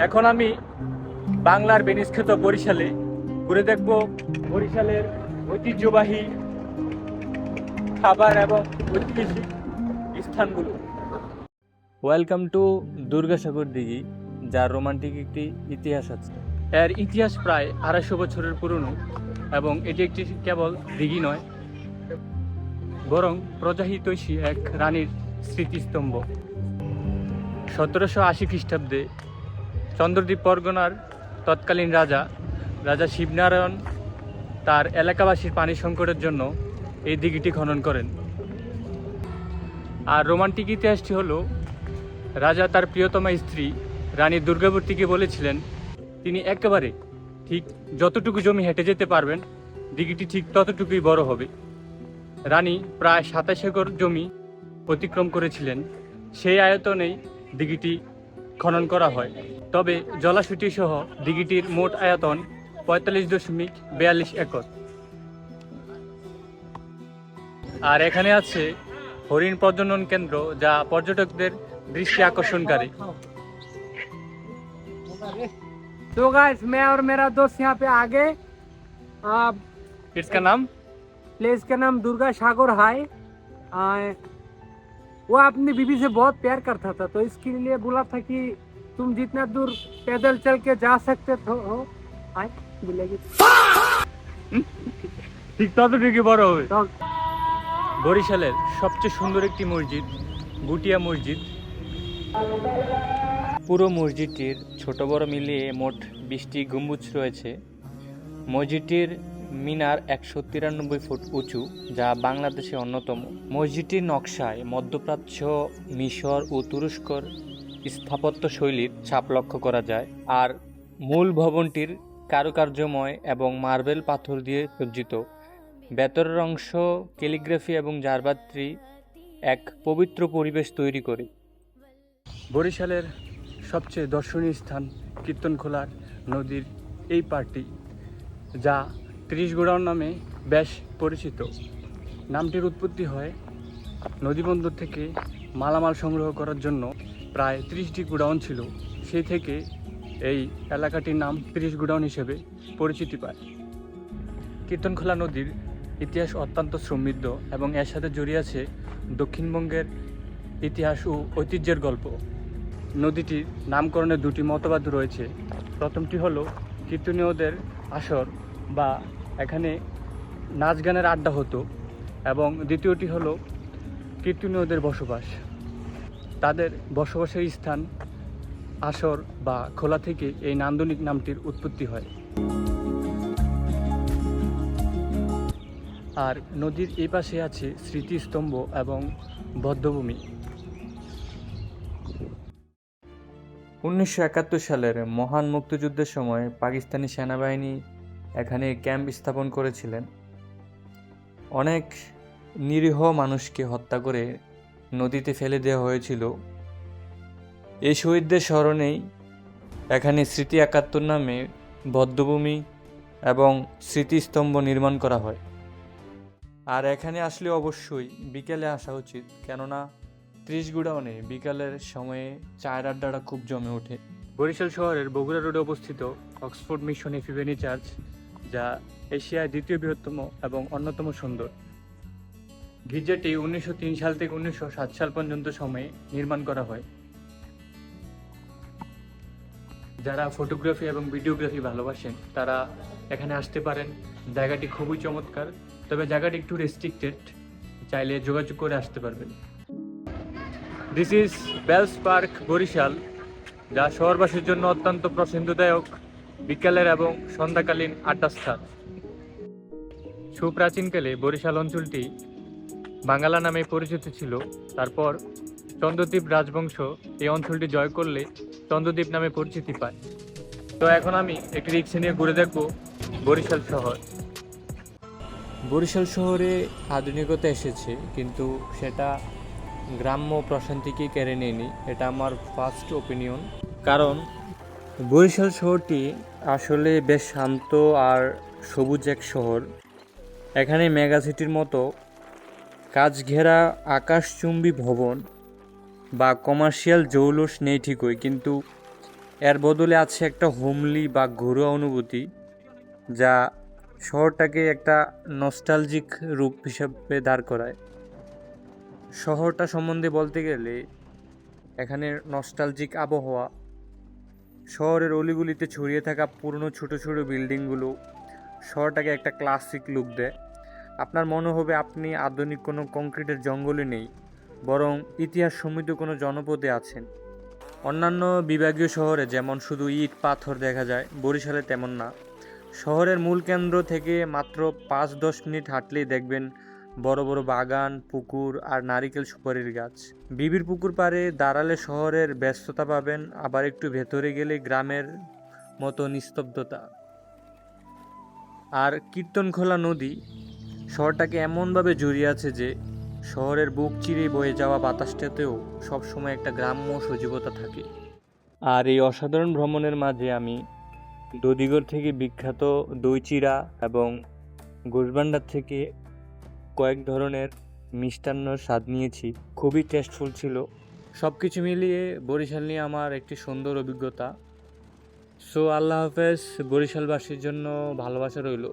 এখন আমি বাংলার বেনিসখ্যাত বরিশালে ঘুরে দেখব বরিশালের ঐতিহ্যবাহী খাবার এবং ঐতিহাসিক স্থানগুলো। ওয়েলকাম টু দুর্গাসাগর দিঘি, যার রোমান্টিক একটি ইতিহাস আছে। এর ইতিহাস প্রায় 250 বছরের পুরনো এবং এটি একটি কেবল দিঘি নয়, বরং প্রজাহিতৈষী এক রানীর স্মৃতিস্তম্ভ। 1780 খ্রিস্টাব্দে চন্দ্রদ্বীপ পরগনার তৎকালীন রাজা শিবনারায়ণ তার এলাকাবাসীর পানি সংকটের জন্য এই দিঘিটি খনন করেন। আর রোমান্টিক ইতিহাসটি হলো, রাজা তার প্রিয়তমা স্ত্রী রানী দুর্গাবতীকে বলেছিলেন তিনি একেবারে ঠিক যতটুকু জমি হেঁটে যেতে পারবেন দিঘিটি ঠিক ততটুকুই বড় হবে। রানী প্রায় 27 একর জমি অতিক্রম করেছিলেন। সেই আয়তনেই দিঘিটি খনন করা হয়। তবে জলাশয়টি সহ দিঘিটির মোট আয়তন 45.42 একর। আর এখানে আছে হরিণ প্রজনন কেন্দ্র, যা পর্যটকদের দৃষ্টি আকর্ষণকারী। तो गाइस मैं और मेरा दोस्त यहाँ पे आ गए। इसका नाम प्लेस का नाम दुर्गा सागर हाई। वो अपनी बीबी से बहुत प्यार करता था, तो इसके लिए बोला था कि तुम जितना दूर पैदल चल के जा सकते हो हाय मिलेगी। ঠিক ততটুকু বড় হবে। तो বরিশালের সবচেয়ে সুন্দর একটি মসজিদ গুটিয়া মসজিদ। পুরো মসজিদটির ছোট বড় মিলিয়ে মোট 20টি গম্বুজ রয়েছে। মসজিদটির মিনার 193 ফুট উঁচু, যা বাংলাদেশে অন্যতম। মসজিদটির নকশায় মধ্যপ্রাচ্য, মিশর ও তুরস্কর স্থাপত্য শৈলীর ছাপ লক্ষ্য করা যায়। আর মূল ভবনটির কারুকার্যময় এবং মার্বেল পাথর দিয়ে সজ্জিত। ভেতরের অংশ ক্যালিগ্রাফি এবং জারবাত্রি এক পবিত্র পরিবেশ তৈরি করে। বরিশালের সবচেয়ে দর্শনীয় স্থান কীর্তনখোলার নদীর এই পাড়টি, যা 30 গোডাউন নামে বেশ পরিচিত। নামটির উৎপত্তি হয় নদীবন্দর থেকে মালামাল সংগ্রহ করার জন্য প্রায় 30টি গোডাউন ছিল। সেই থেকে এই এলাকাটির নাম 30 গোডাউন হিসেবে পরিচিতি পায়। কীর্তনখোলা নদীর ইতিহাস অত্যন্ত সমৃদ্ধ এবং এর সাথে জড়িয়ে আছে দক্ষিণবঙ্গের ইতিহাস ও ঐতিহ্যের গল্প। নদীটির নামকরণে দুটি মতবাদ রয়েছে। প্রথমটি হলো কীর্তনীয়দের আসর বা এখানে নাচ গানের আড্ডা হতো, এবং দ্বিতীয়টি হলো কীর্তনীয়দের বসবাস। তাদের বসবাসের স্থান আসর বা খোলা থেকে এই নান্দনিক নামটির উৎপত্তি হয়। আর নদীর এই পাশে আছে স্মৃতিস্তম্ভ এবং বধ্যভূমি। 1971 সালের মহান মুক্তিযুদ্ধের সময় পাকিস্তানি সেনাবাহিনী এখানে ক্যাম্প স্থাপন করেছিলেন। অনেক নিরীহ মানুষকে হত্যা করে নদীতে ফেলে দেওয়া হয়েছিল। এই শহীদদের স্মরণেই এখানে স্মৃতি 71 নামে বধ্যভূমি এবং স্মৃতিস্তম্ভ নির্মাণ করা হয়। আর এখানে আসলে অবশ্যই বিকেলে আসা উচিত, কেননা 30 গোডাউনে বিকালের সময়ে চায়ের আড্ডাটা খুব জমে ওঠে। বরিশাল শহরের বগুড়া রোডে অবস্থিত অক্সফোর্ড মিশন এফিভেনি চার্চ, যা এশিয়ার দ্বিতীয় বৃহত্তম এবং অন্যতম সুন্দর। গির্জাটি 1903 সাল থেকে 1907 সাল পর্যন্ত সময়ে নির্মাণ করা হয়। যারা ফটোগ্রাফি এবং ভিডিওগ্রাফি ভালোবাসেন তারা এখানে আসতে পারেন। জায়গাটি খুবই চমৎকার, তবে জায়গাটি একটু রেস্ট্রিক্টেড, চাইলে যোগাযোগ করে আসতে পারবেন। This is Bells Park Barishal, যা শহরবাসীর জন্য অত্যন্ত পছন্দদায়ক বিকালের এবং সন্ধ্যাকালীন আড্ডা স্থান। সুপ্রাচীনকালে বরিশাল অঞ্চলটি বাঙ্গালা নামে পরিচিত ছিল। তারপর চন্দ্রদ্বীপ রাজবংশ এই অঞ্চলটি জয় করলে চন্দ্রদ্বীপ নামে পরিচিতি পায়। তো এখন আমি একটি রিক্সা নিয়ে ঘুরে দেখব বরিশাল শহর। বরিশাল শহরে আধুনিকতা এসেছে, কিন্তু সেটা গ্রাম্য প্রশান্তিকে কেড়ে নেয়নি। এটা আমার ফার্স্ট ওপিনিয়ন। কারণ বরিশাল শহরটি আসলে বেশ শান্ত আর সবুজ এক শহর। এখানে মেগা সিটির মতো কাচ ঘেরা আকাশচুম্বী ভবন বা কমার্শিয়াল জৌলুস নেই ঠিকই, কিন্তু এর বদলে আছে একটা হোমলি বা ঘরোয়া অনুভূতি, যা শহরটাকে একটা নস্টালজিক রূপ হিসেবে দাঁড় করায়। শহরটা সম্বন্ধে বলতে গেলে এখানে নস্টালজিক আবহাওয়া, শহরের অলিগলিতে ছড়িয়ে থাকা পুরনো ছোট ছোট বিল্ডিংগুলো শহরটাকে একটা ক্লাসিক লুক দেয়। আপনার মনে হবে আপনি আধুনিক কোনো কংক্রিটের জঙ্গলে নেই, বরং ইতিহাস সমৃদ্ধ কোনো জনপদে আছেন। অন্যান্য বিভাগীয় শহরে যেমন শুধু ইট পাথর দেখা যায়, বরিশালে তেমন না। শহরের মূল কেন্দ্র থেকে মাত্র 5-10 মিনিট হাঁটলেই দেখবেন বড় বড় বাগান, পুকুর আর নারিকেল সুপারির গাছ। বিবির পুকুর পাড়ে দাঁড়ালে শহরের ব্যস্ততা পাবেন, আবার একটু ভেতরে গেলে গ্রামের মতো নিস্তব্ধতা। আর কীর্তনখোলা নদী শহরটাকে এমনভাবে জড়িয়ে আছে যে শহরের বুক চিরে বয়ে যাওয়া বাতাসটাতেও সবসময় একটা গ্রাম্য সজীবতা থাকে। আর এই অসাধারণ ভ্রমণের মাঝে আমি দধিগড় থেকে বিখ্যাত দই চিড়া এবং গোশভান্ডার থেকে কয়েক ধরনের মিষ্টান্ন স্বাদ নিয়েছি, খুবই টেস্টফুল ছিল। সব কিছু মিলিয়ে বরিশাল নিয়ে আমার একটি সুন্দর অভিজ্ঞতা। সো আল্লাহ হাফেজ, বরিশালবাসীর জন্য ভালোবাসা রইল।